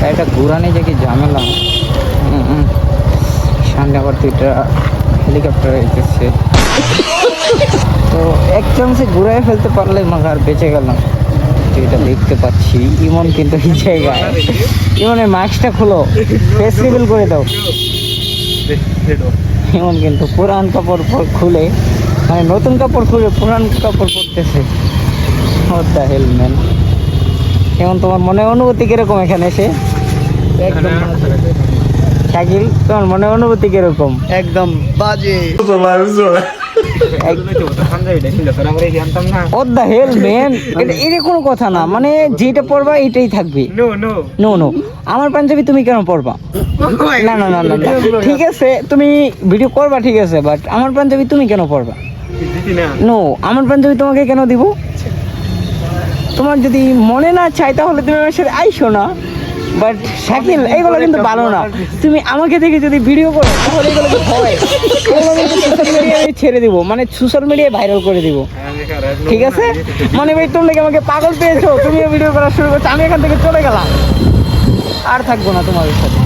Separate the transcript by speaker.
Speaker 1: গাড়িটা ঘুরানে যে কি ঝামেলা। সামনে আবার দুইটা হেলিকপ্টার এসেছে, তো এক চান্সে ঘুরাই ফেলতে পারলে মাগার বেঁচে গেলাম। এটা দেখতে পাচ্ছি ইমন কিন্তু এই জায়গায়। ইমনের মাস্কটা খুলো, ফেস রিভিল করে দাও। ইমন কিন্তু পুরান কাপড় খুলে, মানে নতুন কাপড় খুলে পুরান কাপড় পরতেছে। What the hell man. এখন তোমার মনে অনুভূতি কিরকম এখানে এসে? একদম শাকিল, তোমার মনে অনুভূতি কিরকম?
Speaker 2: একদম বাজে।
Speaker 1: What the hell, man? এটা কোনো কথা না, মানে যেটা পরবা এটাই থাকবে। নো নো, আমার পাঞ্জাবি তুমি কেন পরবা? না না না না, ঠিক আছে তুমি ভিডিও করবা ঠিক আছে, বাট আমার পাঞ্জাবি তুমি কেন পরবা? নো, আমার পাঞ্জাবি তোমাকে কেন দিব? তোমার যদি মনে না চাই তাহলে তুমি আমার সাথে আইসো না। বাট শাকিল, এগুলো কিন্তু ভালো না। তুমি আমাকে দেখে যদি ভিডিও করো তাহলে এগুলো কি হয়? এগুলো কিন্তু সোশ্যাল মিডিয়ায় ছেড়ে দিব, মানে সোশ্যাল মিডিয়ায় ভাইরাল করে দিব, ঠিক আছে? মানে ভাই তোমরা কি আমাকে পাগল পেয়েছো? তুমিও ভিডিও করা শুরু করছো, আমি এখান থেকে চলে গেলাম, আর থাকবো না তোমাদের সাথে।